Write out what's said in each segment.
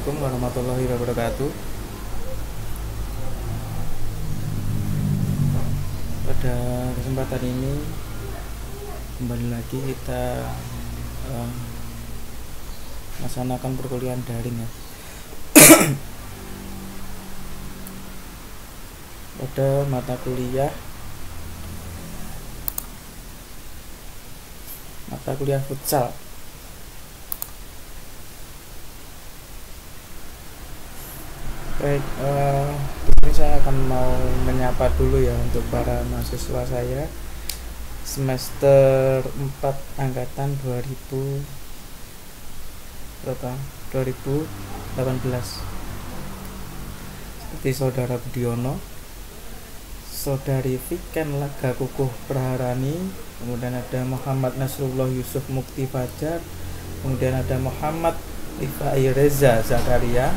Assalamualaikum warahmatullahi wabarakatuh. Pada kesempatan ini kembali lagi kita melaksanakan perkuliahan daring ya. Pada mata kuliah futsal. Baik, ini saya akan mau menyapa dulu ya untuk para mahasiswa saya semester 4 angkatan 2018. Seperti Saudara Budiono, Saudari Viken Laga Kukuh Praharani, kemudian ada Muhammad Nasrullah Yusuf Mukti Fajar, kemudian ada Muhammad Rifai Reza Zakaria,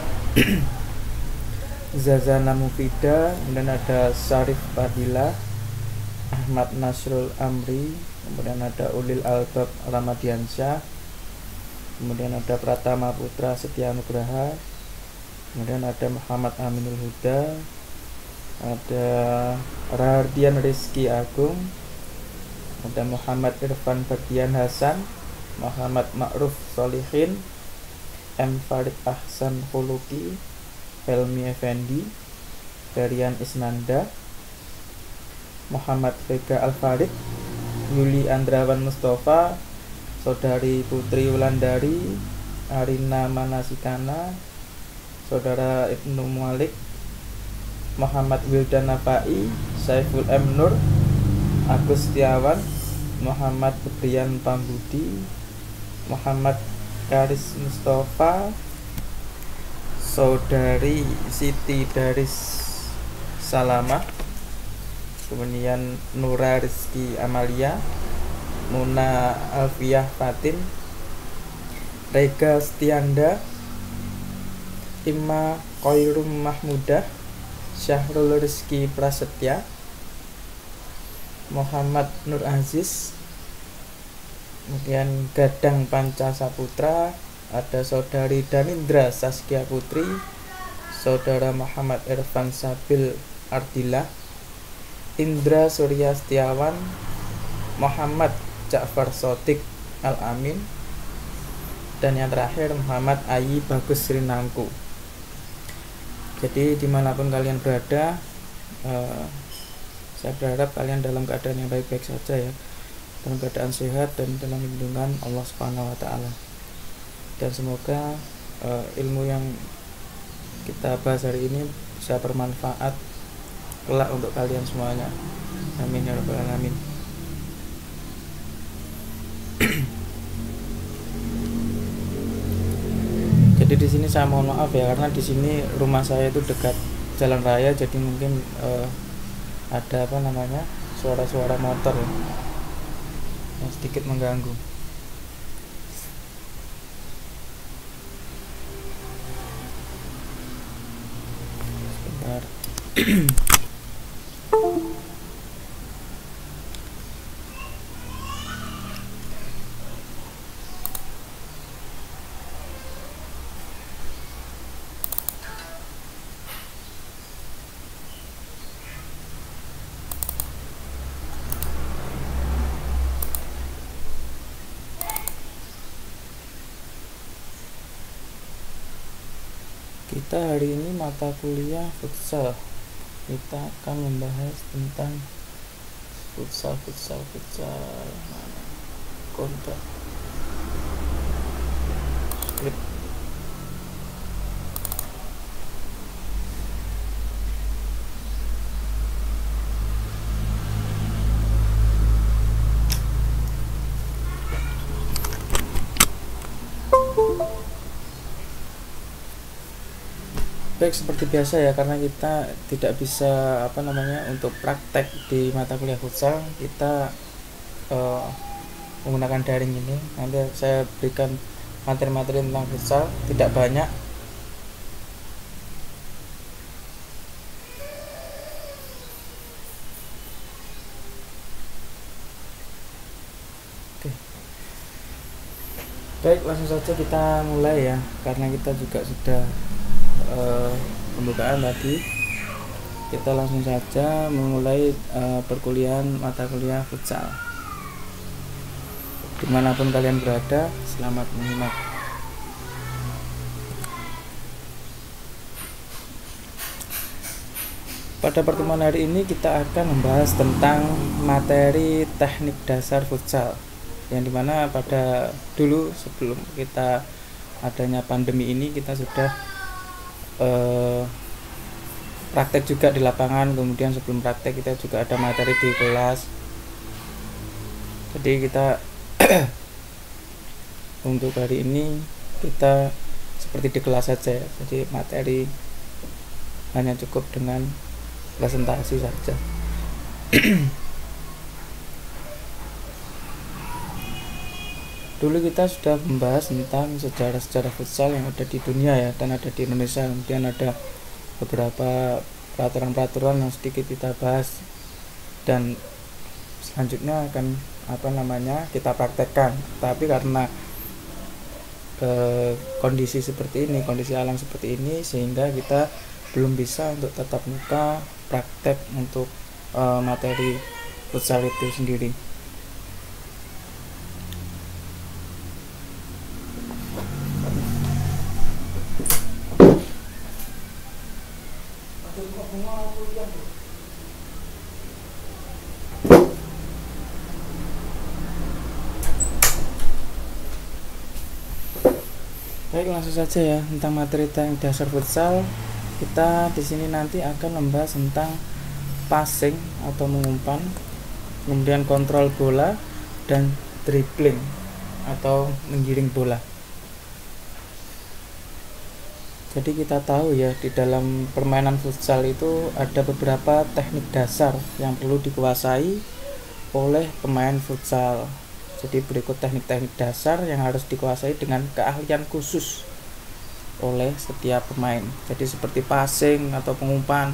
Zazana Mufida, kemudian ada Syarif Fadila, Ahmad Nasrul Amri, kemudian ada Ulil Albab Ramadiansyah, kemudian ada Pratama Putra Setia Nugraha, kemudian ada Muhammad Aminul Huda, ada Rahardian Rizky Agung, ada Muhammad Irfan Bagian Hasan, Muhammad Ma'ruf Solihin, M. Farid Ahsan Khuluki, Helmi Effendi, Darian Isnanda, Muhammad Vega Alfarid, Yuli Andrawan Mustafa, Saudari Putri Wulandari, Arina Manasikana, Saudara Ibnu Malik, Muhammad Wildan Nafai, Saiful M. Nur, Agus Setiawan, Muhammad Febrian Pambudi, Muhammad Karis Mustafa, Saudari Siti Daris Salamah, kemudian Nura Rizky Amalia, Muna Alfiah Fatin, Rega Setianda, Ima Khairum Mahmudah, Syahrul Rizky Prasetya, Muhammad Nur Aziz, kemudian Gadang Panca Saputra, ada Saudari Danindra Saskia Putri, Saudara Muhammad Irfan Sabil Ardillah, Indra Surya Setiawan, Muhammad Ja'far Sotik Al-Amin, dan yang terakhir Muhammad Ayi Bagus Rinangku. Jadi dimanapun kalian berada, saya berharap kalian dalam keadaan yang baik-baik saja ya, dalam keadaan sehat dan dalam lindungan Allah Subhanahu wa Ta'ala. Dan semoga ilmu yang kita bahas hari ini bisa bermanfaat kelak untuk kalian semuanya. Amin ya rabbal alamin. Jadi di sini saya mohon maaf ya, karena di sini rumah saya itu dekat jalan raya, jadi mungkin ada suara-suara motor ya, yang sedikit mengganggu. Kita hari ini mata kuliah futsal. Kita akan membahas tentang futsal kontak script. Baik, seperti biasa ya, karena kita tidak bisa untuk praktek di mata kuliah futsal, kita menggunakan daring ini. Nanti saya berikan materi-materi tentang futsal, tidak banyak. Baik, langsung saja kita mulai ya, karena kita juga sudah pembukaan tadi. Kita langsung saja memulai perkuliahan mata kuliah futsal. Dimanapun kalian berada, selamat menyimak. Pada pertemuan hari ini kita akan membahas tentang materi teknik dasar futsal, yang dimana pada dulu sebelum kita adanya pandemi ini kita sudah praktek juga di lapangan. Kemudian sebelum praktek kita juga ada materi di kelas. Jadi kita untuk hari ini kita seperti di kelas saja, jadi materi hanya cukup dengan presentasi saja. Dulu kita sudah membahas tentang sejarah futsal yang ada di dunia ya, dan ada di Indonesia. Kemudian ada beberapa peraturan-peraturan yang sedikit kita bahas, dan selanjutnya akan kita praktekkan. Tapi karena kondisi seperti ini, kondisi alam seperti ini, sehingga kita belum bisa untuk tatap muka praktek untuk materi futsal itu sendiri. Baik, langsung saja ya tentang materi teknik dasar futsal. Kita di sini nanti akan membahas tentang passing atau mengumpan, kemudian kontrol bola, dan dribbling atau menggiring bola. Jadi kita tahu ya, di dalam permainan futsal itu ada beberapa teknik dasar yang perlu dikuasai oleh pemain futsal. Jadi berikut teknik-teknik dasar yang harus dikuasai dengan keahlian khusus oleh setiap pemain. Jadi seperti passing atau pengumpan,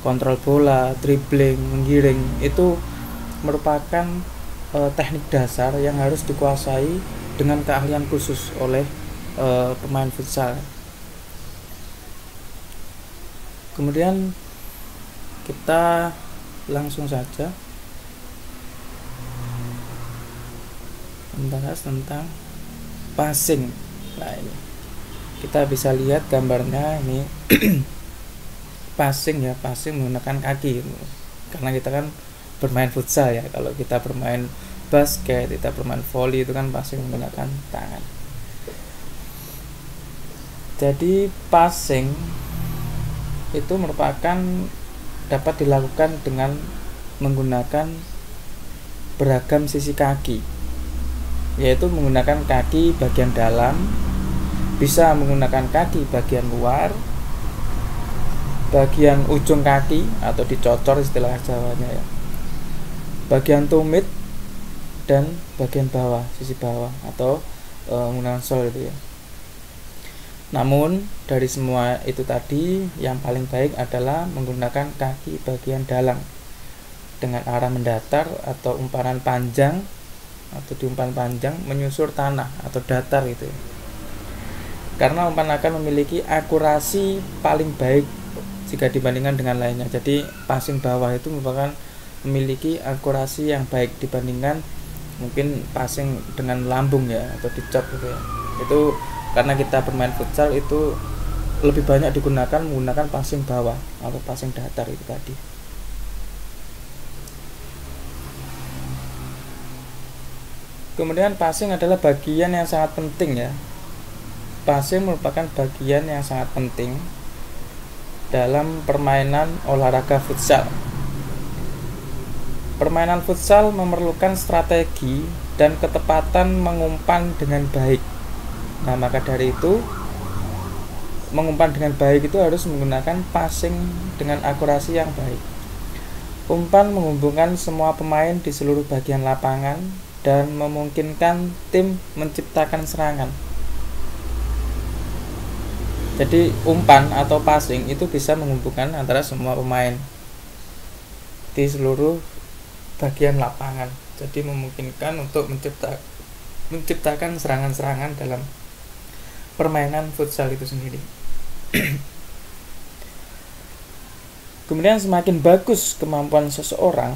kontrol bola, dribbling, menggiring, itu merupakan teknik dasar yang harus dikuasai dengan keahlian khusus oleh pemain futsal. Kemudian kita langsung saja membahas tentang passing. Nah, ini kita bisa lihat gambarnya ini. Passing ya, passing menggunakan kaki, karena kita kan bermain futsal ya. Kalau kita bermain basket, kita bermain volley, itu kan passing menggunakan tangan. Jadi passing itu merupakan dapat dilakukan dengan menggunakan beragam sisi kaki, yaitu menggunakan kaki bagian dalam, bisa menggunakan kaki bagian luar, bagian ujung kaki atau dicocor istilah Jawanya ya, bagian tumit, dan bagian bawah, sisi bawah atau menggunakan sol itu ya. Namun dari semua itu tadi, yang paling baik adalah menggunakan kaki bagian dalam dengan arah mendatar atau umpanan panjang, atau diumpan panjang menyusur tanah atau datar gitu ya. Karena umpan akan memiliki akurasi paling baik jika dibandingkan dengan lainnya. Jadi passing bawah itu merupakan memiliki akurasi yang baik dibandingkan mungkin passing dengan lambung ya, atau dicop gitu ya. Itu karena kita bermain futsal itu lebih banyak digunakan menggunakan passing bawah atau passing datar itu tadi. Kemudian passing adalah bagian yang sangat penting ya. Passing merupakan bagian yang sangat penting dalam permainan olahraga futsal. Permainan futsal memerlukan strategi dan ketepatan mengumpan dengan baik. Nah, maka dari itu mengumpan dengan baik itu harus menggunakan passing dengan akurasi yang baik. Umpan menghubungkan semua pemain di seluruh bagian lapangan dan memungkinkan tim menciptakan serangan. Jadi umpan atau passing itu bisa menghubungkan antara semua pemain di seluruh bagian lapangan. Jadi memungkinkan untuk menciptakan serangan-serangan dalam permainan futsal itu sendiri. Kemudian semakin bagus kemampuan seseorang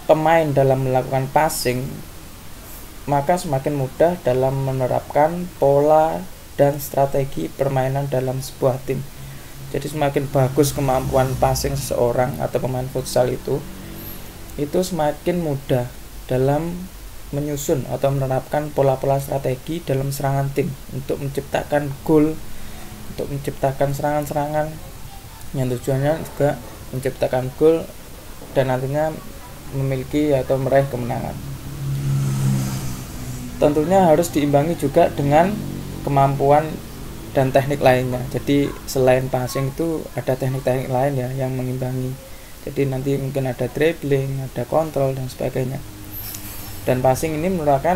pemain dalam melakukan passing, maka semakin mudah dalam menerapkan pola dan strategi permainan dalam sebuah tim. Jadi semakin bagus kemampuan passing seseorang atau pemain futsal itu semakin mudah dalam menyusun atau menerapkan pola-pola strategi dalam serangan tim untuk menciptakan gol, untuk menciptakan serangan-serangan yang tujuannya juga menciptakan gol dan nantinya memiliki atau meraih kemenangan. Tentunya harus diimbangi juga dengan kemampuan dan teknik lainnya. Jadi selain passing itu ada teknik-teknik lain ya yang mengimbangi. Jadi nanti mungkin ada dribbling, ada kontrol dan sebagainya. Dan passing ini merupakan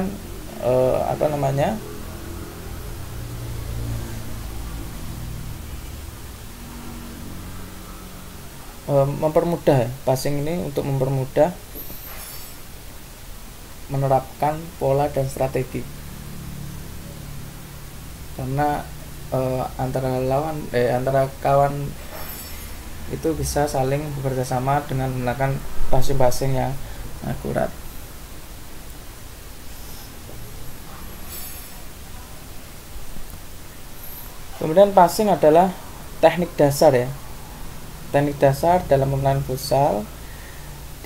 mempermudah passing ini untuk mempermudah menerapkan pola dan strategi, karena antara kawan itu bisa saling bekerja sama dengan menggunakan passing yang akurat. Kemudian passing adalah teknik dasar ya, teknik dasar dalam permainan futsal,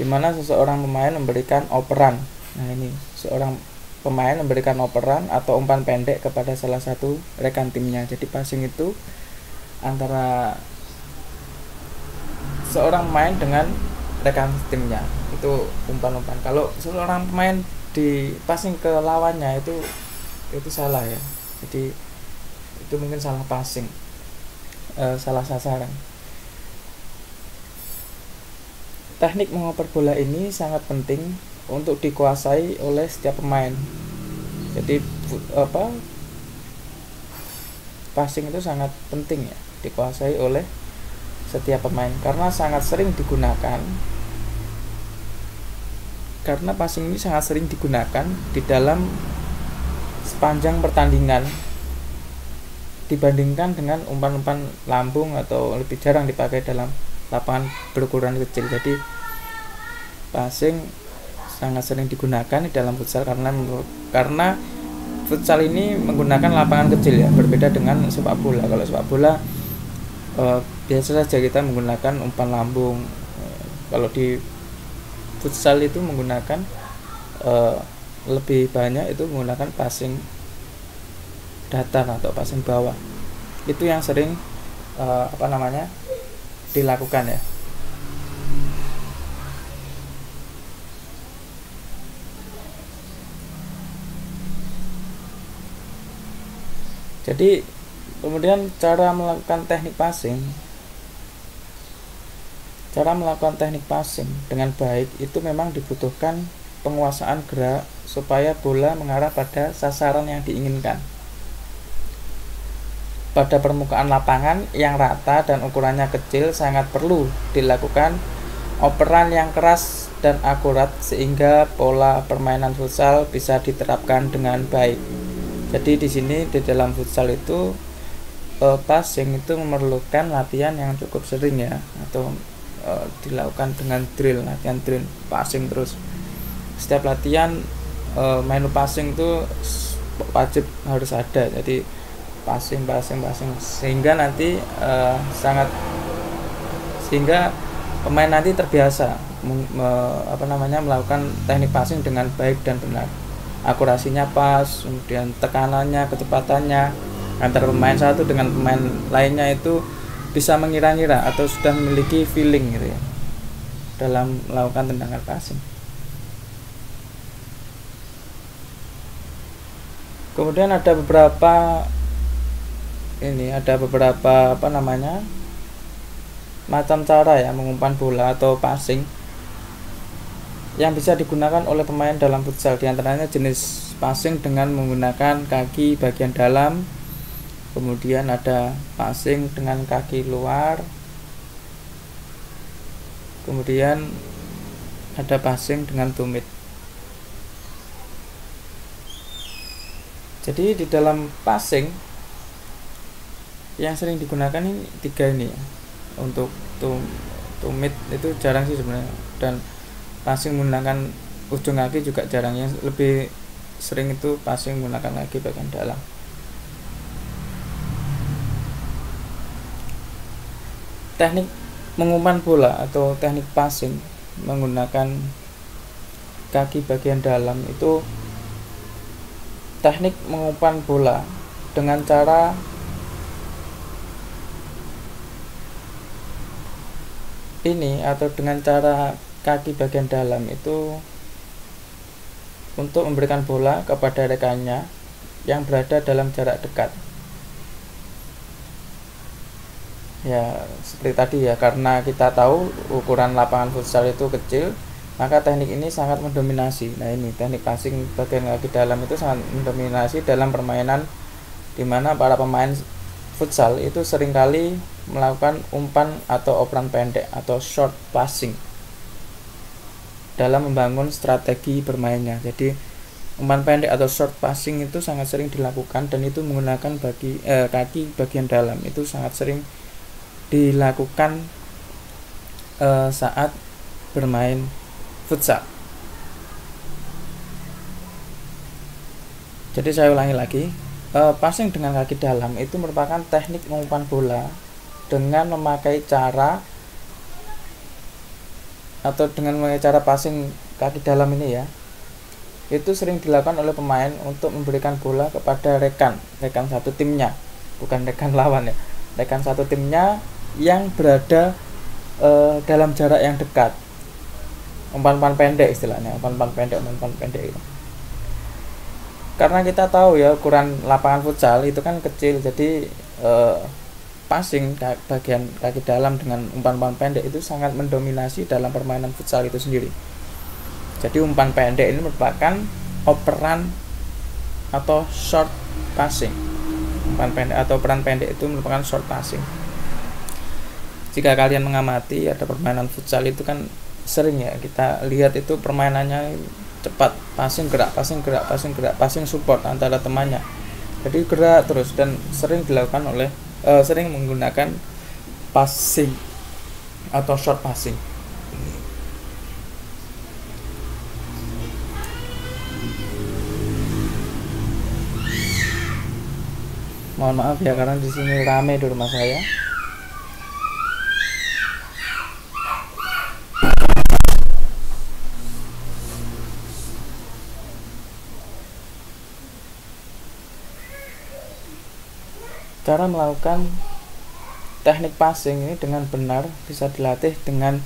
di mana seseorang pemain memberikan operan. Nah ini, seorang pemain memberikan operan atau umpan pendek kepada salah satu rekan timnya. Jadi passing itu antara seorang pemain dengan rekan timnya, itu umpan-umpan. Kalau seorang pemain di passing ke lawannya itu salah ya. Jadi itu mungkin salah passing, salah sasaran. Teknik mengoper bola ini sangat penting untuk dikuasai oleh setiap pemain. Jadi passing itu sangat penting ya, dikuasai oleh setiap pemain karena passing ini sangat sering digunakan di dalam sepanjang pertandingan dibandingkan dengan umpan-umpan lambung atau lebih jarang dipakai dalam lapangan berukuran kecil. Jadi passing sangat sering digunakan di dalam futsal karena futsal ini menggunakan lapangan kecil ya, berbeda dengan sepak bola. Kalau sepak bola biasa saja kita menggunakan umpan lambung. Kalau di futsal itu menggunakan lebih banyak itu menggunakan passing datar atau passing bawah. Itu yang sering dilakukan ya. Jadi kemudian cara melakukan teknik passing dengan baik itu memang dibutuhkan penguasaan gerak supaya bola mengarah pada sasaran yang diinginkan. Pada permukaan lapangan yang rata dan ukurannya kecil sangat perlu dilakukan operan yang keras dan akurat sehingga pola permainan futsal bisa diterapkan dengan baik. Jadi di sini di dalam futsal itu passing itu memerlukan latihan yang cukup sering ya, atau dilakukan dengan latihan drill passing terus. Setiap latihan menu passing itu wajib harus ada. Jadi passing sehingga nanti sehingga pemain nanti terbiasa melakukan teknik passing dengan baik dan benar. Akurasinya pas, kemudian tekanannya, kecepatannya antara pemain satu dengan pemain lainnya itu bisa mengira-ngira atau sudah memiliki feeling gitu ya dalam melakukan tendangan passing. Kemudian ada beberapa macam cara ya mengumpan bola atau passing yang bisa digunakan oleh pemain dalam futsal. Di antaranya jenis passing dengan menggunakan kaki bagian dalam, kemudian ada passing dengan kaki luar, kemudian ada passing dengan tumit. Jadi di dalam passing yang sering digunakan ini 3 ini ya. Untuk tumit itu jarang sih sebenarnya, dan passing menggunakan ujung kaki juga jarang. Yang lebih sering itu passing menggunakan kaki bagian dalam. Teknik mengumpan bola atau teknik passing menggunakan kaki bagian dalam itu teknik mengumpan bola dengan cara ini atau dengan cara kaki bagian dalam itu untuk memberikan bola kepada rekannya yang berada dalam jarak dekat. Ya seperti tadi ya, karena kita tahu ukuran lapangan futsal itu kecil, maka teknik ini sangat mendominasi. Nah ini teknik passing bagian kaki dalam itu sangat mendominasi dalam permainan, dimana para pemain futsal itu seringkali melakukan umpan atau operan pendek atau short passing dalam membangun strategi bermainnya. Jadi umpan pendek atau short passing itu sangat sering dilakukan, dan itu menggunakan kaki bagian dalam itu sangat sering dilakukan saat bermain futsal. Jadi saya ulangi lagi, passing dengan kaki dalam itu merupakan teknik mengumpan bola dengan memakai cara passing kaki dalam ini ya. Itu sering dilakukan oleh pemain untuk memberikan bola kepada rekan satu timnya, bukan rekan lawan ya, rekan satu timnya yang berada dalam jarak yang dekat. Umpan-umpan pendek istilahnya, umpan pendek itu. Karena kita tahu ya ukuran lapangan futsal itu kan kecil, jadi passing bagian kaki dalam dengan umpan-umpan pendek itu sangat mendominasi dalam permainan futsal itu sendiri. Jadi umpan pendek ini merupakan operan atau short passing. Umpan pendek atau operan pendek itu merupakan short passing. Jika kalian mengamati ada permainan futsal itu kan sering ya kita lihat itu permainannya cepat, passing gerak, passing support antara temannya. Jadi gerak terus, dan sering dilakukan oleh sering menggunakan passing atau short passing. Mohon maaf ya karena di sini rame di rumah saya. Cara melakukan teknik passing ini dengan benar bisa dilatih dengan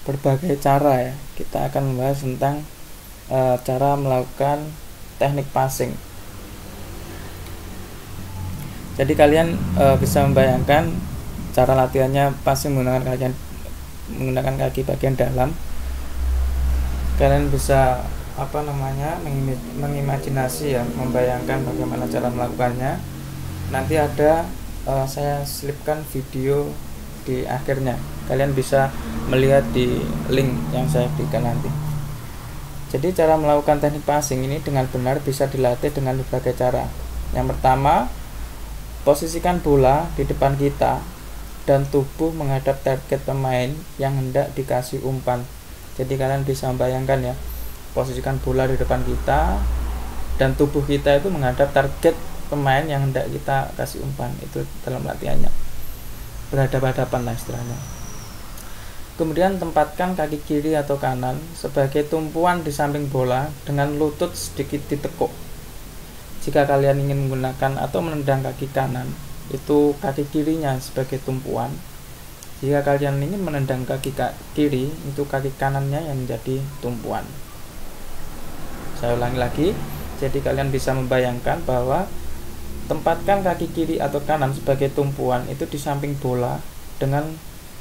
berbagai cara ya. Kita akan membahas tentang cara melakukan teknik passing. Jadi kalian bisa membayangkan cara latihannya passing menggunakan kaki bagian dalam. Kalian bisa mengimajinasi ya, membayangkan bagaimana cara melakukannya. Nanti ada saya selipkan video di akhirnya. Kalian bisa melihat di link yang saya berikan nanti. Jadi cara melakukan teknik passing ini dengan benar bisa dilatih dengan berbagai cara. Yang pertama, posisikan bola di depan kita dan tubuh menghadap target pemain yang hendak dikasih umpan. Jadi kalian bisa membayangkan ya, posisikan bola di depan kita dan tubuh kita itu menghadap target pemain yang hendak kita kasih umpan. Itu dalam latihannya, berhadapan-hadapan lah istilahnya. Kemudian tempatkan kaki kiri atau kanan sebagai tumpuan di samping bola dengan lutut sedikit ditekuk. Jika kalian ingin menggunakan atau menendang kaki kanan, itu kaki kirinya sebagai tumpuan. Jika kalian ingin menendang kaki kiri, itu kaki kanannya yang menjadi tumpuan. Saya ulangi lagi. Jadi kalian bisa membayangkan bahwa tempatkan kaki kiri atau kanan sebagai tumpuan itu di samping bola dengan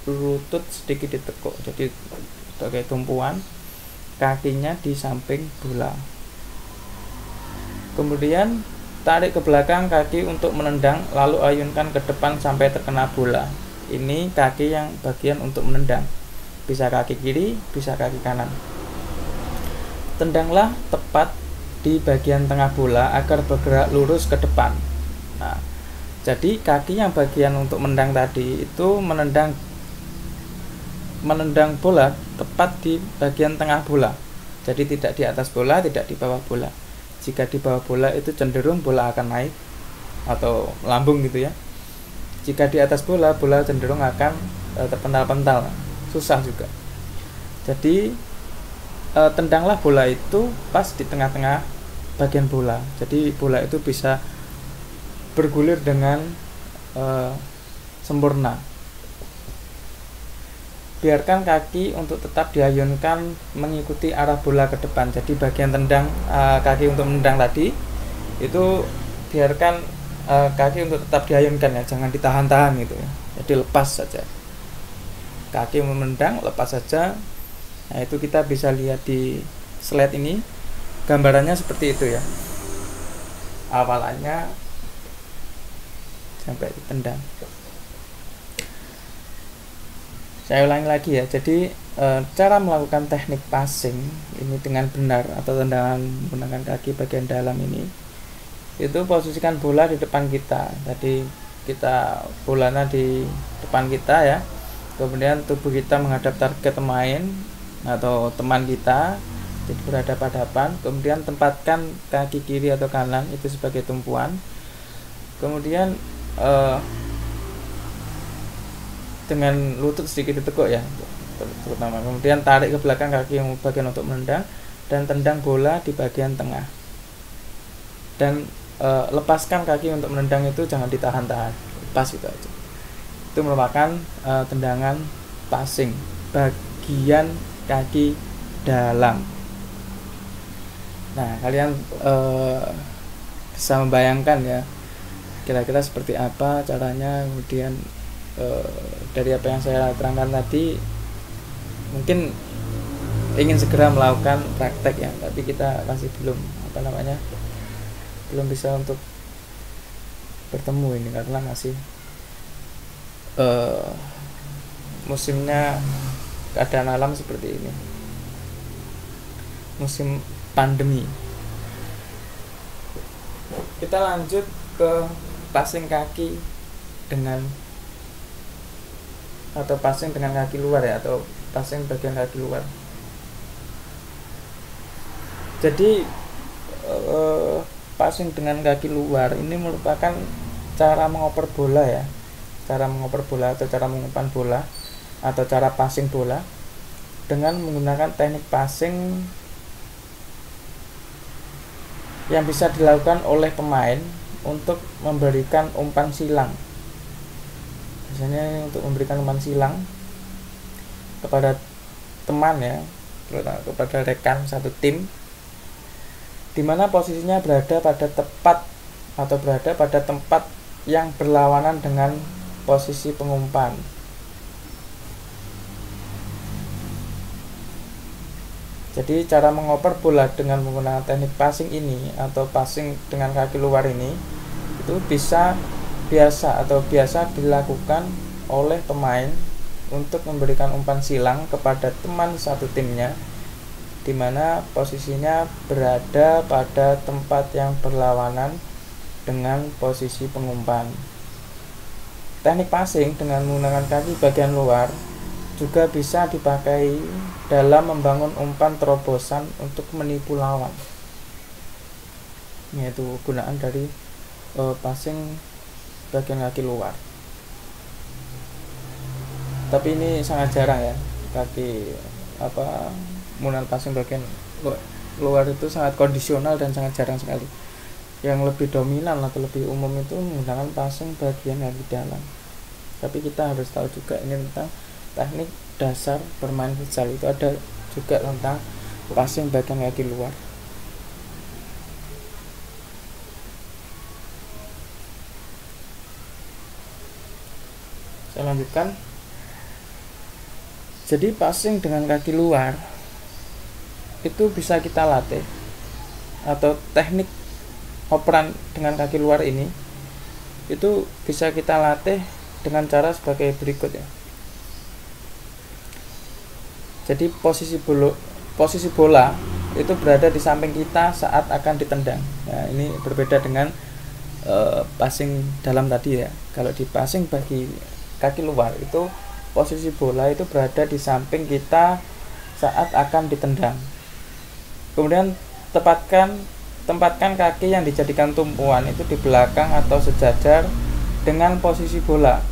lutut sedikit ditekuk. Jadi sebagai tumpuan, kakinya di samping bola. Kemudian tarik ke belakang kaki untuk menendang, lalu ayunkan ke depan sampai terkena bola. Ini kaki yang bagian untuk menendang. Bisa kaki kiri, bisa kaki kanan. Tendanglah tepat di bagian tengah bola agar bergerak lurus ke depan. Nah, jadi kaki yang bagian untuk menendang tadi itu menendang bola tepat di bagian tengah bola. Jadi tidak di atas bola, tidak di bawah bola. Jika di bawah bola itu cenderung bola akan naik atau lambung gitu ya. Jika di atas bola, bola cenderung akan terpental-pental, susah juga. Jadi tendanglah bola itu pas di tengah-tengah bagian bola. Jadi bola itu bisa bergulir dengan sempurna. Biarkan kaki untuk tetap diayunkan mengikuti arah bola ke depan. Jadi bagian tendang kaki untuk menendang tadi itu biarkan kaki untuk tetap diayunkan ya, jangan ditahan-tahan gitu ya. Jadi lepas saja. Kaki menendang, lepas saja. Nah, itu kita bisa lihat di slide ini. Gambarannya seperti itu ya. Awalannya sampai ditendang. Saya ulangi lagi ya. Jadi cara melakukan teknik passing ini dengan benar atau tendangan menggunakan kaki bagian dalam ini, itu posisikan bola di depan kita. Tadi kita bolanya di depan kita ya. Kemudian tubuh kita menghadap target pemain atau teman kita, jadi berhadapan-hadapan. Kemudian tempatkan kaki kiri atau kanan itu sebagai tumpuan. Kemudian dengan lutut sedikit ditekuk ya, terutama. Kemudian tarik ke belakang kaki yang bagian untuk menendang dan tendang bola di bagian tengah. Dan lepaskan kaki untuk menendang itu jangan ditahan-tahan, lepas itu aja. Itu merupakan tendangan passing bagian kaki dalam. Nah, kalian bisa membayangkan ya kira-kira seperti apa caranya. Kemudian dari apa yang saya terangkan tadi, mungkin ingin segera melakukan praktek ya, tapi kita masih belum bisa untuk bertemu ini karena masih musimnya keadaan alam seperti ini, musim pandemi. Kita lanjut ke passing kaki dengan atau passing dengan kaki luar ya, atau passing bagian kaki luar. Jadi passing dengan kaki luar ini merupakan cara mengoper bola ya, cara mengoper bola atau cara mengumpan bola atau cara passing bola dengan menggunakan teknik passing yang bisa dilakukan oleh pemain untuk memberikan umpan silang. Biasanya untuk memberikan umpan silang kepada teman ya, kepada rekan satu tim, di mana posisinya berada pada tempat yang berlawanan dengan posisi pengumpan. Jadi cara mengoper bola dengan menggunakan teknik passing ini atau passing dengan kaki luar ini itu biasa dilakukan oleh pemain untuk memberikan umpan silang kepada teman satu timnya, di mana posisinya berada pada tempat yang berlawanan dengan posisi pengumpan. Teknik passing dengan menggunakan kaki bagian luar juga bisa dipakai dalam membangun umpan terobosan untuk menipu lawan, yaitu gunaan dari passing bagian kaki luar. Tapi ini sangat jarang ya, menggunakan passing bagian luar itu sangat kondisional dan sangat jarang sekali. Yang lebih dominan atau lebih umum itu menggunakan passing bagian kaki dalam. Tapi kita harus tahu juga ini tentang teknik dasar bermain futsal, itu ada juga tentang passing bagian kaki luar. Saya lanjutkan. Jadi passing dengan kaki luar itu bisa kita latih, atau teknik operan dengan kaki luar ini itu bisa kita latih dengan cara sebagai berikut ya. Jadi posisi bola itu berada di samping kita saat akan ditendang. Nah, ini berbeda dengan passing dalam tadi ya. Kalau di passing bagi kaki luar itu posisi bola itu berada di samping kita saat akan ditendang. Kemudian tempatkan kaki yang dijadikan tumpuan itu di belakang atau sejajar dengan posisi bola.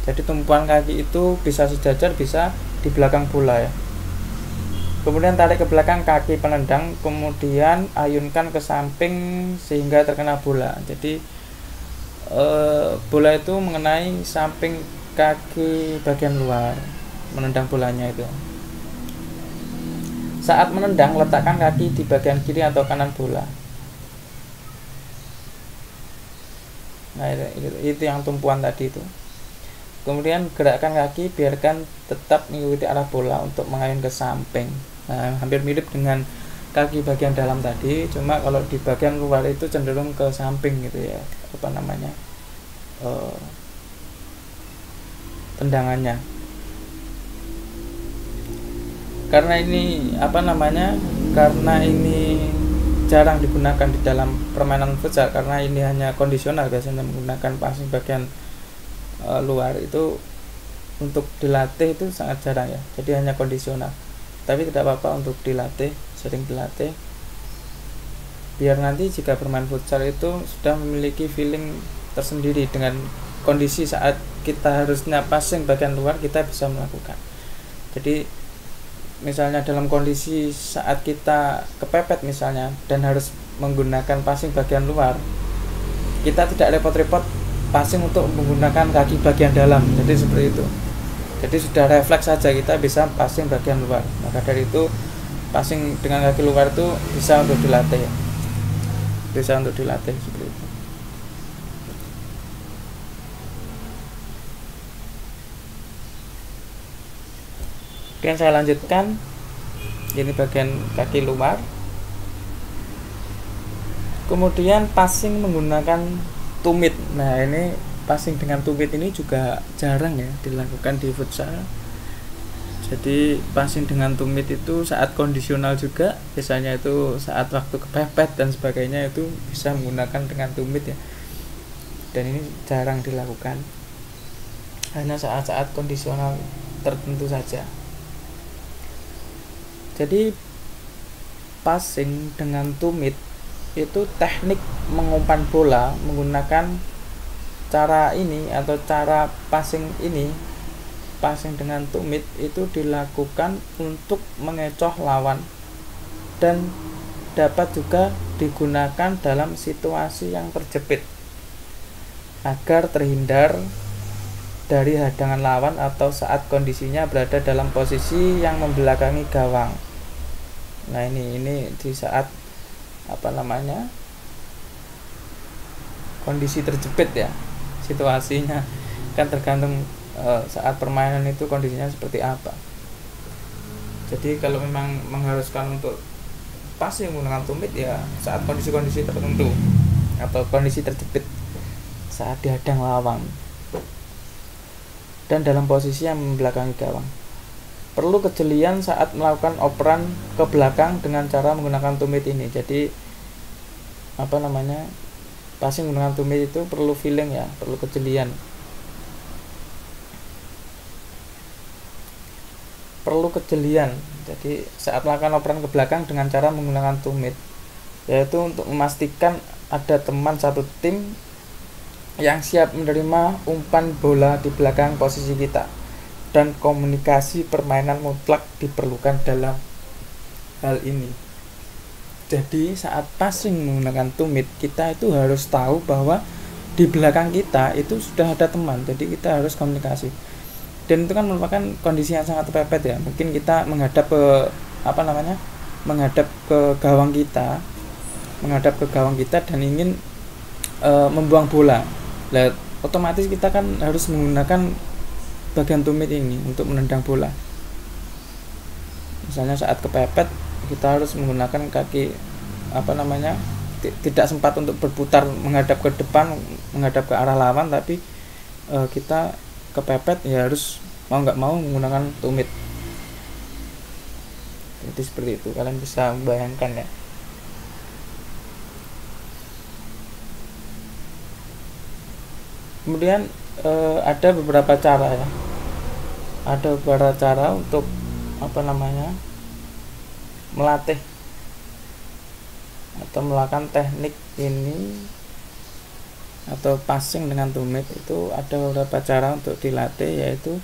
Jadi tumpuan kaki itu bisa sejajar, bisa di belakang bola ya. Kemudian tarik ke belakang kaki penendang, kemudian ayunkan ke samping sehingga terkena bola. Jadi bola itu mengenai samping kaki bagian luar, menendang bolanya itu. Saat menendang, letakkan kaki di bagian kiri atau kanan bola. Nah, itu yang tumpuan tadi itu. Kemudian gerakkan kaki, biarkan tetap mengikuti arah bola untuk mengayun ke samping. Nah, hampir mirip dengan kaki bagian dalam tadi, cuma kalau di bagian luar itu cenderung ke samping gitu ya, tendangannya. Karena ini karena ini jarang digunakan di dalam permainan futsal, karena ini hanya kondisional, biasanya menggunakan passing bagian luar itu untuk dilatih itu sangat jarang ya, jadi hanya kondisional. Tapi tidak apa-apa untuk dilatih, sering dilatih, biar nanti jika bermain futsal itu sudah memiliki feeling tersendiri dengan kondisi saat kita harusnya passing bagian luar, kita bisa melakukan. Jadi misalnya dalam kondisi saat kita kepepet misalnya dan harus menggunakan passing bagian luar, kita tidak repot-repot passing untuk menggunakan kaki bagian dalam, jadi seperti itu. Jadi sudah refleks saja kita bisa passing bagian luar. Maka dari itu passing dengan kaki luar itu bisa untuk dilatih ya. Bisa untuk dilatih seperti itu. Oke, saya lanjutkan. Ini bagian kaki luar. Kemudian passing menggunakan tumit. Nah, ini passing dengan tumit ini juga jarang ya dilakukan di futsal. Jadi passing dengan tumit itu saat kondisional juga, biasanya itu saat waktu kepepet dan sebagainya itu bisa menggunakan dengan tumit ya. Dan ini jarang dilakukan, hanya saat-saat kondisional tertentu saja. Jadi passing dengan tumit itu teknik mengumpan bola menggunakan cara ini atau cara passing ini, passing dengan tumit itu dilakukan untuk mengecoh lawan dan dapat juga digunakan dalam situasi yang terjepit agar terhindar dari hadangan lawan atau saat kondisinya berada dalam posisi yang membelakangi gawang. Nah, ini di saat kondisi terjepit ya, situasinya kan tergantung saat permainan itu kondisinya seperti apa. Jadi kalau memang mengharuskan untuk passing menggunakan tumit ya saat kondisi-kondisi tertentu atau kondisi terjepit saat dihadang lawan dan dalam posisi yang membelakangi gawang. Perlu kejelian saat melakukan operan ke belakang dengan cara menggunakan tumit ini. Jadi passing menggunakan tumit itu perlu feeling ya, perlu kejelian. Jadi saat melakukan operan ke belakang dengan cara menggunakan tumit, yaitu untuk memastikan ada teman satu tim yang siap menerima umpan bola di belakang posisi kita, dan komunikasi permainan mutlak diperlukan dalam hal ini. Jadi saat passing menggunakan tumit, kita itu harus tahu bahwa di belakang kita itu sudah ada teman, jadi kita harus komunikasi. Dan itu kan merupakan kondisi yang sangat terpepet ya. Mungkin kita menghadap ke gawang kita dan ingin membuang bola. Nah, otomatis kita kan harus menggunakan bagian tumit ini untuk menendang bola. Misalnya saat kepepet, kita harus menggunakan kaki tidak sempat untuk berputar menghadap ke depan, menghadap ke arah lawan, tapi kita kepepet ya harus mau nggak mau menggunakan tumit. Jadi seperti itu, kalian bisa membayangkan ya. Kemudian ada beberapa cara ya, ada beberapa cara untuk melatih atau melakukan teknik ini atau passing dengan tumit. Itu ada beberapa cara untuk dilatih, yaitu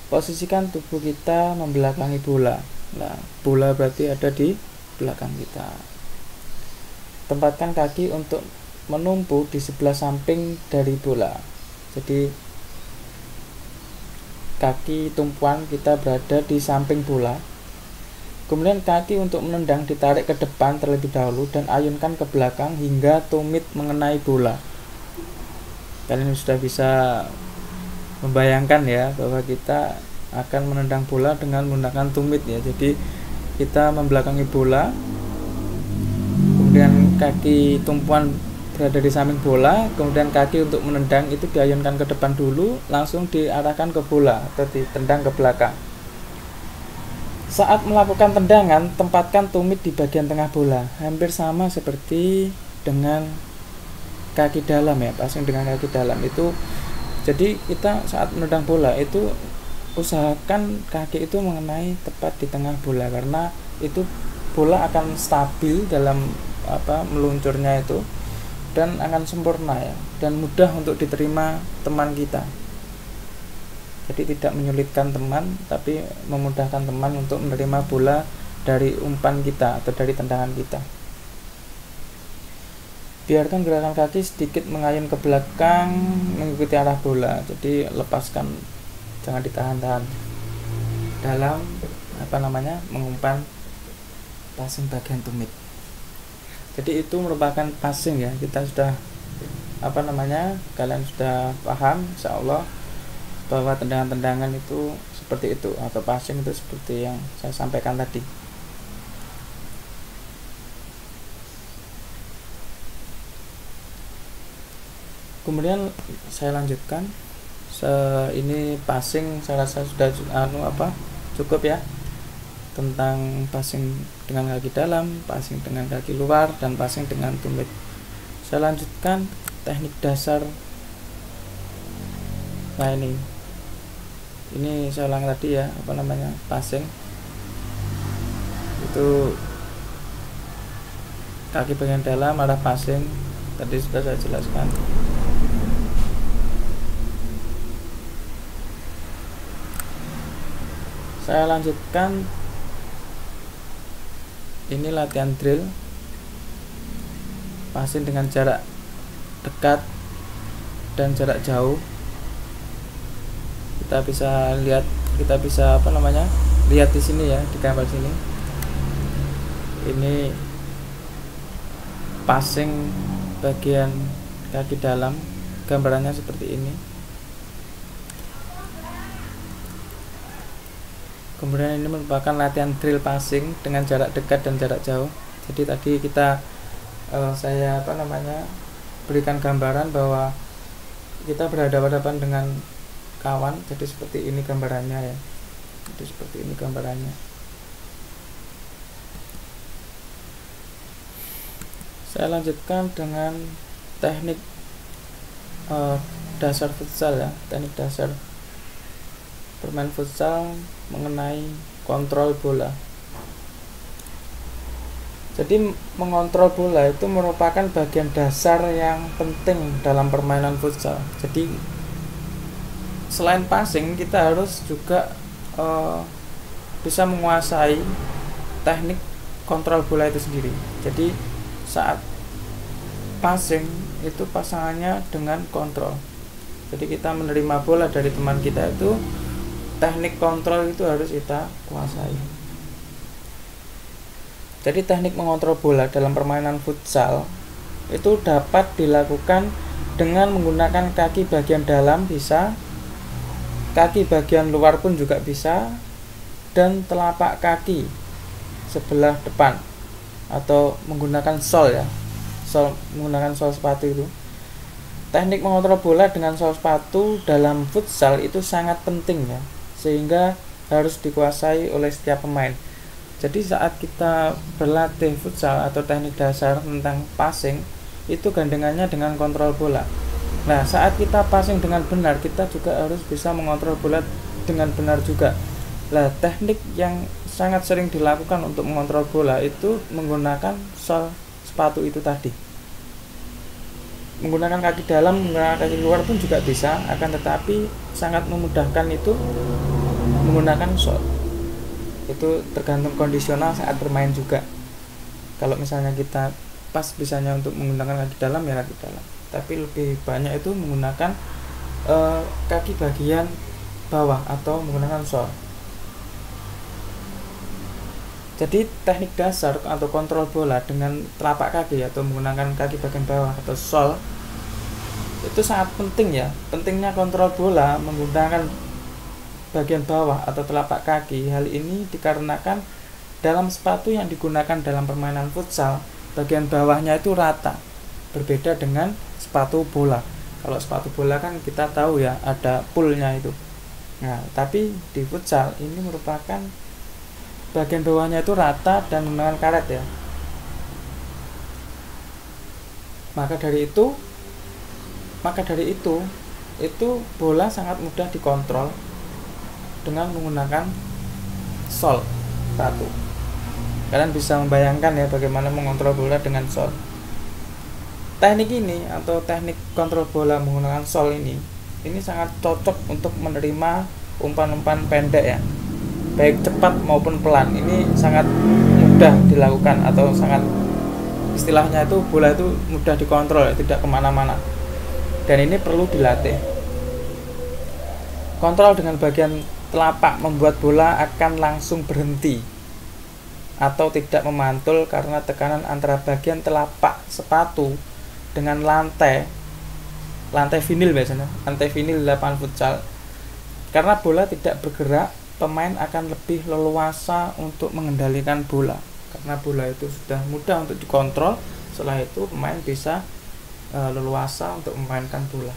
posisikan tubuh kita membelakangi bola. Nah, bola berarti ada di belakang kita. Tempatkan kaki untuk menumpu di sebelah samping dari bola. Jadi kaki tumpuan kita berada di samping bola. Kemudian kaki untuk menendang ditarik ke depan terlebih dahulu dan ayunkan ke belakang hingga tumit mengenai bola. Kalian sudah bisa membayangkan ya bahwa kita akan menendang bola dengan menggunakan tumit ya. Jadi kita membelakangi bola, kemudian kaki tumpuan berada di samping bola, kemudian kaki untuk menendang itu diayunkan ke depan dulu, langsung diarahkan ke bola atau ditendang ke belakang. Saat melakukan tendangan, tempatkan tumit di bagian tengah bola, hampir sama seperti dengan kaki dalam ya, passing dengan kaki dalam itu. Jadi kita saat menendang bola itu usahakan kaki itu mengenai tepat di tengah bola, karena itu bola akan stabil dalam meluncurnya itu dan akan sempurna ya, dan mudah untuk diterima teman kita. Jadi tidak menyulitkan teman, tapi memudahkan teman untuk menerima bola dari umpan kita atau dari tendangan kita. Biarkan gerakan kaki sedikit mengayun ke belakang mengikuti arah bola. Jadi lepaskan, jangan ditahan-tahan dalam mengumpan passing bagian tumit. Jadi itu merupakan passing ya. Kita sudah kalian sudah paham insyaallah bahwa tendangan-tendangan itu seperti itu, atau passing itu seperti yang saya sampaikan tadi. Kemudian saya lanjutkan. Ini passing saya rasa sudah cukup ya, tentang passing dengan kaki dalam, passing dengan kaki luar, dan passing dengan tumit. Saya lanjutkan teknik dasar. Nah ini saya ulang tadi ya, passing itu kaki bagian dalam arah passing, tadi sudah saya jelaskan. Saya lanjutkan, ini latihan drill passing dengan jarak dekat dan jarak jauh. Kita bisa lihat di sini ya, di gambar sini. Ini passing bagian kaki dalam, gambarannya seperti ini. Kemudian ini merupakan latihan drill passing dengan jarak dekat dan jarak jauh. Jadi tadi saya berikan gambaran bahwa kita berhadapan-hadapan dengan kawan. Jadi seperti ini gambarannya ya. Jadi seperti ini gambarannya. Saya lanjutkan dengan teknik dasar futsal ya, teknik dasar bermain futsal mengenai kontrol bola. Jadi mengontrol bola itu merupakan bagian dasar yang penting dalam permainan futsal. Jadi selain passing, kita harus juga bisa menguasai teknik kontrol bola itu sendiri. Jadi saat passing itu pasangannya dengan kontrol. Jadi kita menerima bola dari teman kita itu, teknik kontrol itu harus kita kuasai. Jadi teknik mengontrol bola dalam permainan futsal itu dapat dilakukan dengan menggunakan kaki bagian dalam bisa, kaki bagian luar pun juga bisa, dan telapak kaki sebelah depan atau menggunakan sol ya, menggunakan sol sepatu itu. Teknik mengontrol bola dengan sol sepatu dalam futsal itu sangat penting ya, sehingga harus dikuasai oleh setiap pemain. Jadi saat kita berlatih futsal atau teknik dasar tentang passing, itu gandengannya dengan kontrol bola. Nah, saat kita passing dengan benar, kita juga harus bisa mengontrol bola dengan benar juga. Nah, teknik yang sangat sering dilakukan untuk mengontrol bola itu menggunakan sol sepatu itu tadi. Menggunakan kaki dalam, menggunakan kaki luar pun juga bisa, akan tetapi sangat memudahkan itu menggunakan sol. Itu tergantung kondisional saat bermain juga. Kalau misalnya kita pas bisanya untuk menggunakan kaki dalam, ya kaki dalam, tapi lebih banyak itu menggunakan kaki bagian bawah atau menggunakan sol. Jadi teknik dasar atau kontrol bola dengan telapak kaki atau menggunakan kaki bagian bawah atau sol itu sangat penting ya. Pentingnya kontrol bola menggunakan bagian bawah atau telapak kaki, hal ini dikarenakan dalam sepatu yang digunakan dalam permainan futsal, bagian bawahnya itu rata, berbeda dengan sepatu bola. Kalau sepatu bola kan kita tahu ya, ada poolnya itu. Nah, tapi di futsal ini merupakan bagian bawahnya itu rata dan menggunakan karet ya. Maka dari itu bola sangat mudah dikontrol dengan menggunakan sol satu. Kalian bisa membayangkan ya bagaimana mengontrol bola dengan sol. Teknik ini atau teknik kontrol bola menggunakan sol ini sangat cocok untuk menerima umpan-umpan pendek ya, baik cepat maupun pelan. Ini sangat mudah dilakukan atau sangat, istilahnya itu bola itu mudah dikontrol ya, tidak kemana-mana, dan ini perlu dilatih. Kontrol dengan bagian telapak membuat bola akan langsung berhenti atau tidak memantul karena tekanan antara bagian telapak sepatu dengan lantai vinil biasanya, lantai vinil di lapangan futsal. Karena bola tidak bergerak, pemain akan lebih leluasa untuk mengendalikan bola. Karena bola itu sudah mudah untuk dikontrol, setelah itu pemain bisa leluasa untuk memainkan bola.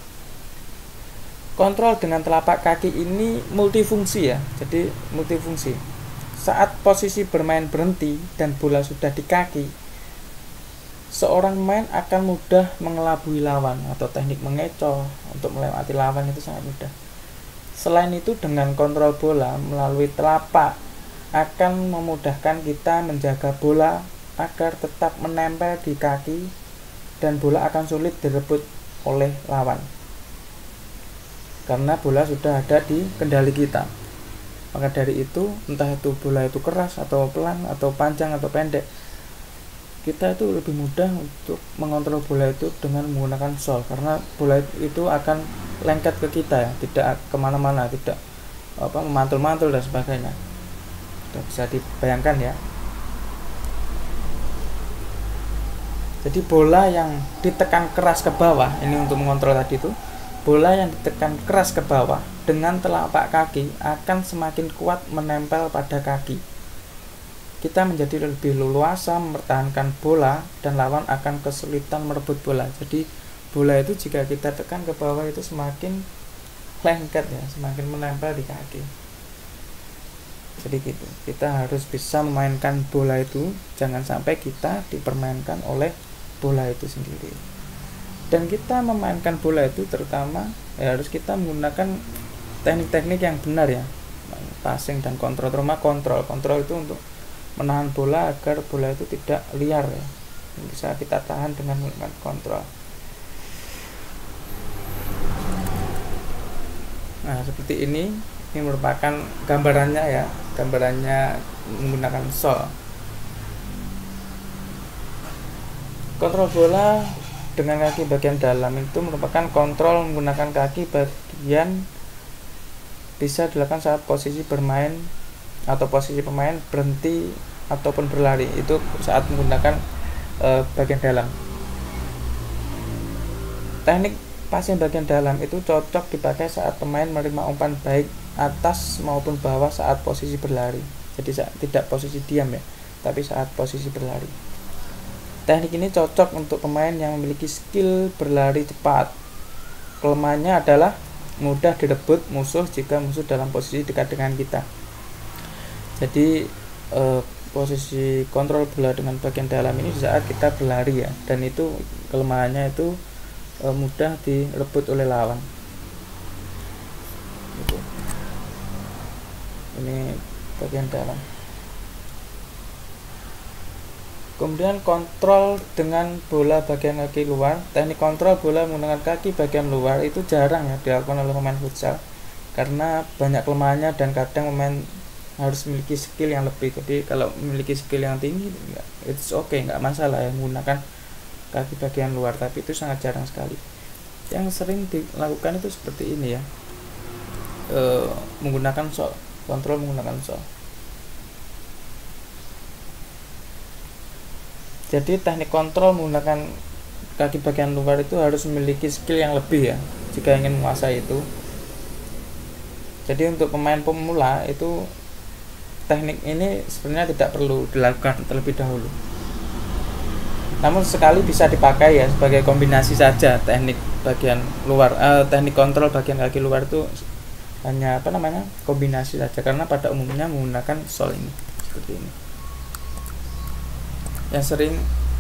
Kontrol dengan telapak kaki ini multifungsi ya, jadi multifungsi. Saat posisi bermain berhenti dan bola sudah di kaki, seorang pemain akan mudah mengelabui lawan atau teknik mengecoh untuk melewati lawan itu sangat mudah. Selain itu, dengan kontrol bola melalui telapak akan memudahkan kita menjaga bola agar tetap menempel di kaki dan bola akan sulit direbut oleh lawan. Karena bola sudah ada di kendali kita. Maka dari itu, entah itu bola itu keras atau pelan atau panjang atau pendek, kita itu lebih mudah untuk mengontrol bola itu dengan menggunakan sol, karena bola itu akan lengket ke kita ya, tidak kemana-mana, tidak memantul-mantul dan sebagainya. Sudah bisa dibayangkan ya. Jadi bola yang ditekan keras ke bawah, ini untuk mengontrol tadi itu, bola yang ditekan keras ke bawah dengan telapak kaki akan semakin kuat menempel pada kaki. Kita menjadi lebih leluasa mempertahankan bola dan lawan akan kesulitan merebut bola. Jadi bola itu jika kita tekan ke bawah itu semakin lengket ya, semakin menempel di kaki. Jadi gitu, kita harus bisa memainkan bola itu, jangan sampai kita dipermainkan oleh bola itu sendiri. Dan kita memainkan bola itu terutama ya harus kita menggunakan teknik-teknik yang benar ya, passing dan kontrol, terutama kontrol itu untuk menahan bola agar bola itu tidak liar ya, bisa kita tahan dengan menggunakan kontrol. Nah, seperti ini merupakan gambarannya ya, gambarannya menggunakan sol. Kontrol bola dengan kaki bagian dalam itu merupakan kontrol menggunakan kaki bagian, bisa dilakukan saat posisi bermain atau posisi pemain berhenti ataupun berlari, itu saat menggunakan bagian dalam. Teknik passing bagian dalam itu cocok dipakai saat pemain menerima umpan baik atas maupun bawah saat posisi berlari. Jadi tidak posisi diam ya, tapi saat posisi berlari. Teknik ini cocok untuk pemain yang memiliki skill berlari cepat. Kelemahannya adalah mudah direbut musuh jika musuh dalam posisi dekat dengan kita. Jadi posisi kontrol bola dengan bagian dalam ini di saat kita berlari ya, dan itu kelemahannya itu mudah direbut oleh lawan gitu. Ini bagian dalam. Kemudian kontrol dengan bola bagian kaki luar. Teknik kontrol bola menggunakan kaki bagian luar itu jarang ya dilakukan oleh pemain futsal karena banyak kelemahannya dan kadang pemain harus memiliki skill yang lebih. Jadi kalau memiliki skill yang tinggi it's okay, nggak masalah ya menggunakan kaki bagian luar, tapi itu sangat jarang sekali. Yang sering dilakukan itu seperti ini ya, menggunakan sol, kontrol menggunakan sol. Jadi teknik kontrol menggunakan kaki bagian luar itu harus memiliki skill yang lebih ya jika ingin menguasai itu. Jadi untuk pemain pemula itu teknik ini sebenarnya tidak perlu dilakukan terlebih dahulu, namun sekali bisa dipakai ya sebagai kombinasi saja. Teknik bagian luar, teknik kontrol bagian kaki luar itu hanya kombinasi saja, karena pada umumnya menggunakan sol ini seperti ini.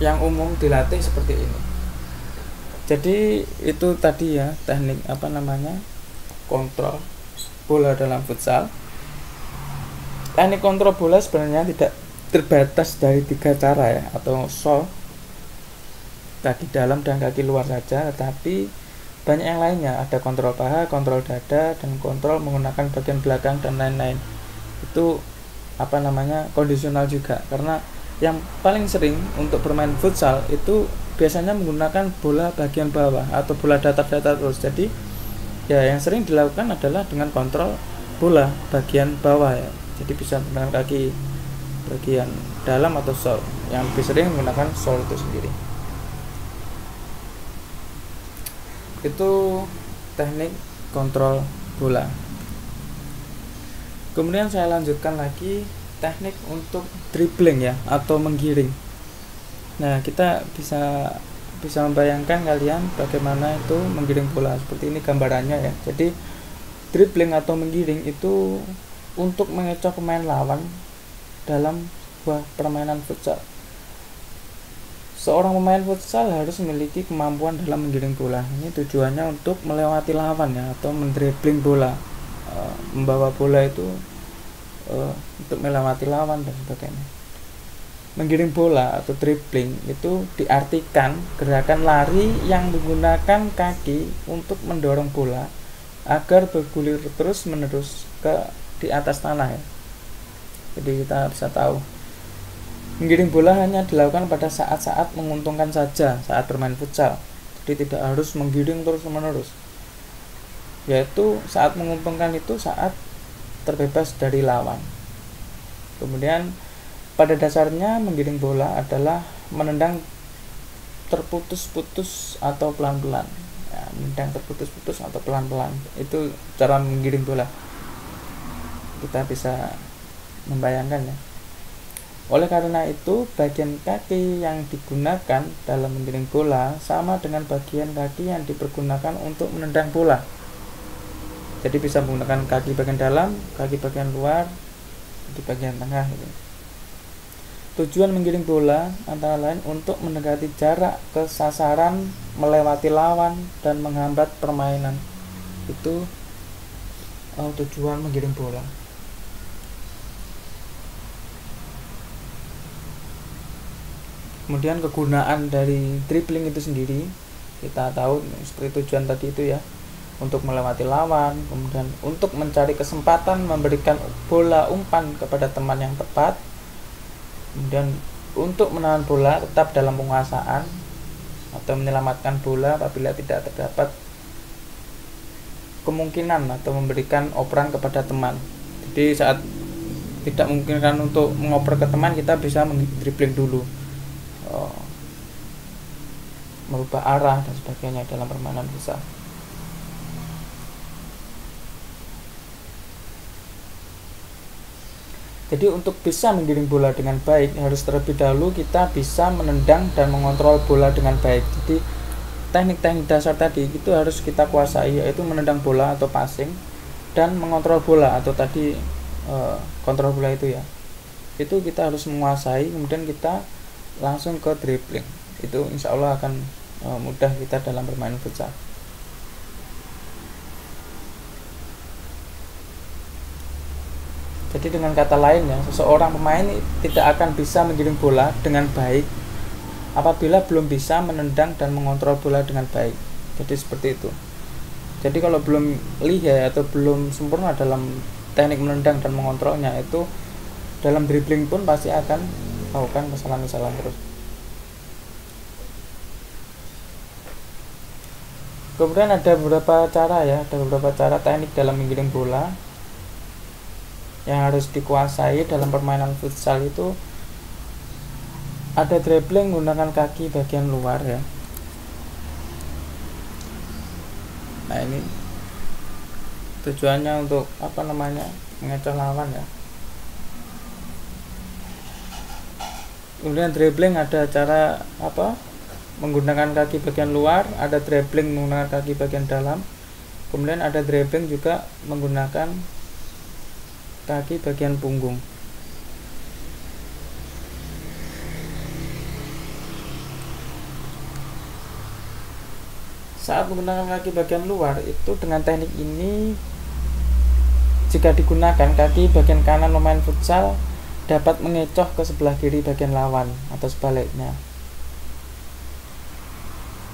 Yang umum dilatih seperti ini. Jadi itu tadi ya teknik kontrol bola dalam futsal. Teknik kontrol bola sebenarnya tidak terbatas dari 3 cara ya, atau sol, kaki dalam dan kaki luar saja, tetapi banyak yang lainnya. Ada kontrol paha, kontrol dada, dan kontrol menggunakan bagian belakang dan lain-lain. Itu kondisional juga, karena yang paling sering untuk bermain futsal itu biasanya menggunakan bola bagian bawah atau bola datar-datar terus. Jadi ya yang sering dilakukan adalah dengan kontrol bola bagian bawah ya. Jadi bisa menggunakan kaki bagian dalam atau sol. Yang lebih sering menggunakan sol itu sendiri. Itu teknik kontrol bola. Kemudian saya lanjutkan lagi teknik untuk dribbling ya, atau menggiring. Nah, kita bisa membayangkan kalian bagaimana itu menggiring bola. Seperti ini gambarannya ya. Jadi dribbling atau menggiring itu untuk mengecoh pemain lawan dalam sebuah permainan futsal. Seorang pemain futsal harus memiliki kemampuan dalam menggiring bola. Ini tujuannya untuk melewati lawan ya, atau mendribbling bola, membawa bola itu untuk melewati lawan dan sebagainya. Menggiring bola atau dribbling itu diartikan gerakan lari yang menggunakan kaki untuk mendorong bola agar bergulir terus menerus di atas tanah ya. Jadi kita bisa tahu menggiring bola hanya dilakukan pada saat-saat menguntungkan saja saat bermain futsal. Jadi tidak harus menggiring terus menerus, yaitu saat menguntungkan itu saat terbebas dari lawan. Kemudian pada dasarnya menggiring bola adalah menendang terputus-putus atau pelan-pelan ya, menendang terputus-putus atau pelan-pelan. Itu cara menggiring bola. Kita bisa membayangkan ya. Oleh karena itu, bagian kaki yang digunakan dalam menggiring bola sama dengan bagian kaki yang dipergunakan untuk menendang bola. Jadi bisa menggunakan kaki bagian dalam, kaki bagian luar, di bagian tengah gitu. Tujuan menggiring bola antara lain untuk mendekati jarak ke sasaran, melewati lawan, dan menghambat permainan. Itu tujuan menggiring bola. Kemudian kegunaan dari dribbling itu sendiri, kita tahu seperti tujuan tadi itu ya, untuk melewati lawan, kemudian untuk mencari kesempatan memberikan bola umpan kepada teman yang tepat, kemudian untuk menahan bola tetap dalam penguasaan atau menyelamatkan bola apabila tidak terdapat kemungkinan atau memberikan operan kepada teman. Jadi saat tidak memungkinkan untuk mengoper ke teman, kita bisa mendribbling dulu, merubah arah dan sebagainya dalam permainan futsal. Jadi untuk bisa menggiring bola dengan baik, harus terlebih dahulu kita bisa menendang dan mengontrol bola dengan baik. Jadi teknik-teknik dasar tadi itu harus kita kuasai, yaitu menendang bola atau passing, dan mengontrol bola atau tadi kontrol bola itu ya. itu kita harus menguasai, kemudian kita langsung ke dribbling. Itu insya Allah akan mudah kita dalam bermain futsal. Jadi dengan kata lain ya, seseorang pemain tidak akan bisa menggiring bola dengan baik apabila belum bisa menendang dan mengontrol bola dengan baik. Jadi seperti itu. Jadi kalau belum lihai atau belum sempurna dalam teknik menendang dan mengontrolnya, itu dalam dribbling pun pasti akan melakukan kesalahan-kesalahan terus. Kemudian ada beberapa cara ya, ada beberapa cara teknik dalam menggiring bola yang harus dikuasai dalam permainan futsal. Itu ada dribbling menggunakan kaki bagian luar ya. Nah ini tujuannya untuk mengecoh lawan ya. Kemudian dribbling ada cara menggunakan kaki bagian luar, ada dribbling menggunakan kaki bagian dalam, kemudian ada dribbling juga menggunakan kaki bagian punggung. Saat menggunakan kaki bagian luar itu, dengan teknik ini jika digunakan, kaki bagian kanan pemain futsal dapat mengecoh ke sebelah kiri bagian lawan atau sebaliknya.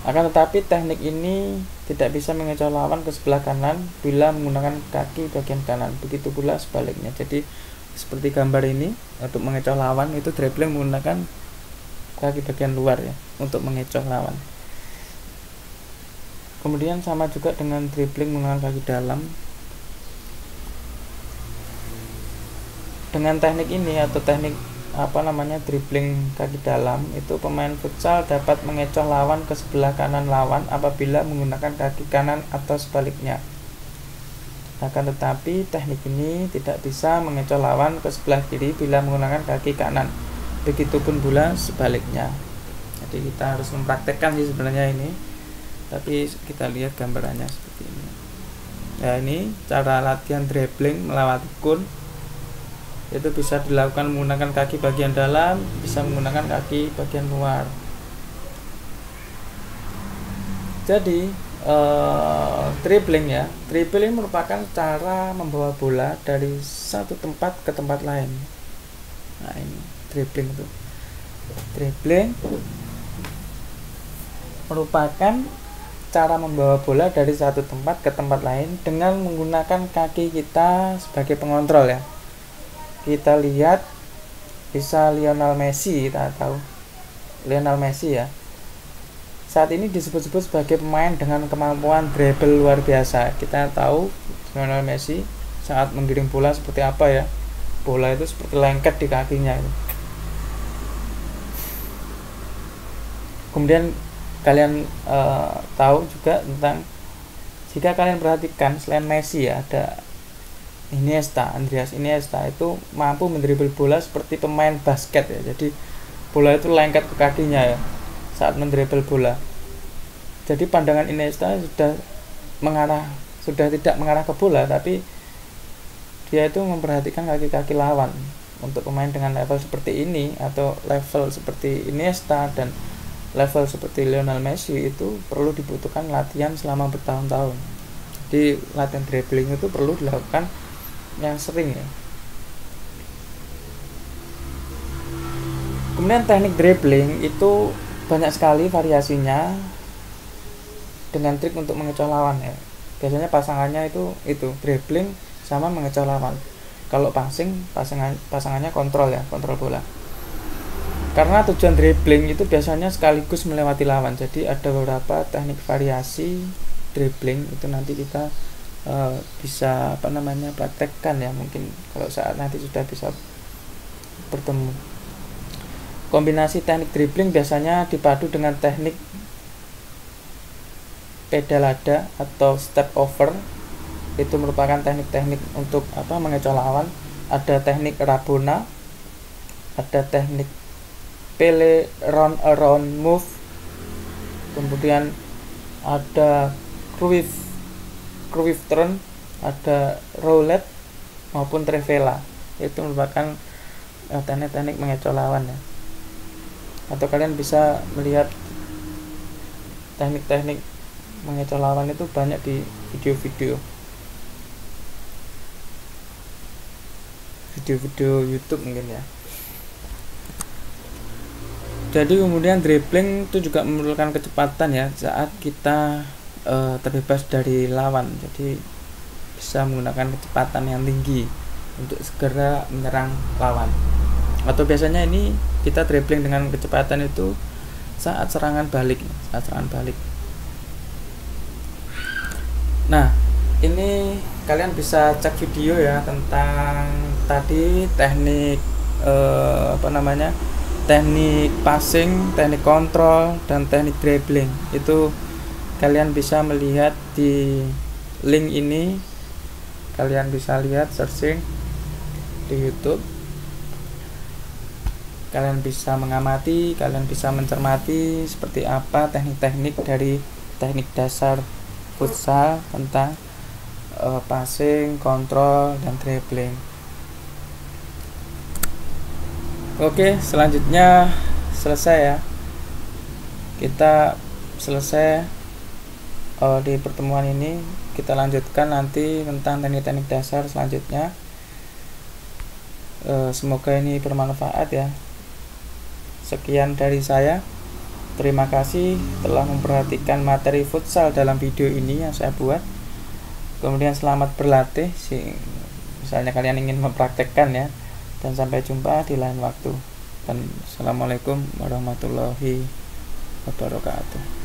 Akan tetapi teknik ini tidak bisa mengecoh lawan ke sebelah kanan bila menggunakan kaki bagian kanan. Begitu pula sebaliknya. Jadi seperti gambar ini, untuk mengecoh lawan itu dribbling menggunakan kaki bagian luar ya, untuk mengecoh lawan. Kemudian sama juga dengan dribbling menggunakan kaki dalam. Dengan teknik ini atau teknik dribbling kaki dalam, itu pemain futsal dapat mengecoh lawan ke sebelah kanan lawan apabila menggunakan kaki kanan atau sebaliknya. Akan tetapi teknik ini tidak bisa mengecoh lawan ke sebelah kiri bila menggunakan kaki kanan. Begitupun pula sebaliknya. Jadi kita harus mempraktekkan sih sebenarnya ini, tapi kita lihat gambarannya seperti ini. Nah ini cara latihan dribbling melewati kun. Itu bisa dilakukan menggunakan kaki bagian dalam, bisa menggunakan kaki bagian luar. Jadi dribbling ya, dribbling merupakan cara membawa bola dari satu tempat ke tempat lain. Nah ini dribbling itu. Dribbling merupakan cara membawa bola dari satu tempat ke tempat lain dengan menggunakan kaki kita sebagai pengontrol ya. Kita lihat, bisa Lionel Messi, kita tahu Lionel Messi ya, saat ini disebut-sebut sebagai pemain dengan kemampuan dribble luar biasa. Kita tahu Lionel Messi saat menggiring bola seperti apa ya, bola itu seperti lengket di kakinya itu. Kemudian kalian tahu juga tentang, jika kalian perhatikan, selain Messi ya, ada Andreas Iniesta, itu mampu mendribble bola seperti pemain basket ya. Jadi bola itu lengket ke kakinya ya saat mendribble bola. Jadi pandangan Iniesta sudah tidak mengarah ke bola, tapi dia itu memperhatikan kaki-kaki lawan. Untuk pemain dengan level seperti ini atau level seperti Iniesta dan level seperti Lionel Messi, itu perlu dibutuhkan latihan selama bertahun-tahun. Jadi latihan dribbling itu perlu dilakukan yang sering ya. Kemudian teknik dribbling itu banyak sekali variasinya dengan trik untuk mengecoh lawan ya. Biasanya pasangannya itu dribbling sama mengecoh lawan. Kalau passing, pasangannya kontrol ya, kontrol bola. Karena tujuan dribbling itu biasanya sekaligus melewati lawan. Jadi ada beberapa teknik variasi dribbling, itu nanti kita bisa praktekkan ya, mungkin kalau saat nanti sudah bisa bertemu. Kombinasi teknik dribbling biasanya dipadu dengan teknik pedalada atau step over. Itu merupakan teknik-teknik untuk mengecoh lawan. Ada teknik rabona, ada teknik pele round around move, kemudian ada Cruyff turn, ada roulette maupun trivela. Itu merupakan teknik-teknik mengecoh lawan ya, atau kalian bisa melihat teknik-teknik mengecoh lawan itu banyak di video-video YouTube mungkin ya. Jadi kemudian dribbling itu juga memerlukan kecepatan ya saat kita terbebas dari lawan. Jadi bisa menggunakan kecepatan yang tinggi untuk segera menyerang lawan. Atau biasanya ini kita dribbling dengan kecepatan itu saat serangan balik. Nah, ini kalian bisa cek video ya tentang tadi teknik teknik passing, teknik kontrol, dan teknik dribbling. Itu kalian bisa melihat di link ini. Kalian bisa lihat searching di YouTube. Kalian bisa mengamati, kalian bisa mencermati seperti apa teknik-teknik dari teknik dasar futsal tentang passing, kontrol, dan dribbling. Oke, selanjutnya selesai ya. Kita selesai di pertemuan ini. Kita lanjutkan nanti tentang teknik-teknik dasar selanjutnya. Semoga ini bermanfaat ya. Sekian dari saya. Terima kasih telah memperhatikan materi futsal dalam video ini yang saya buat. Kemudian selamat berlatih, misalnya kalian ingin mempraktekkan ya. Dan sampai jumpa di lain waktu. Dan assalamualaikum warahmatullahi wabarakatuh.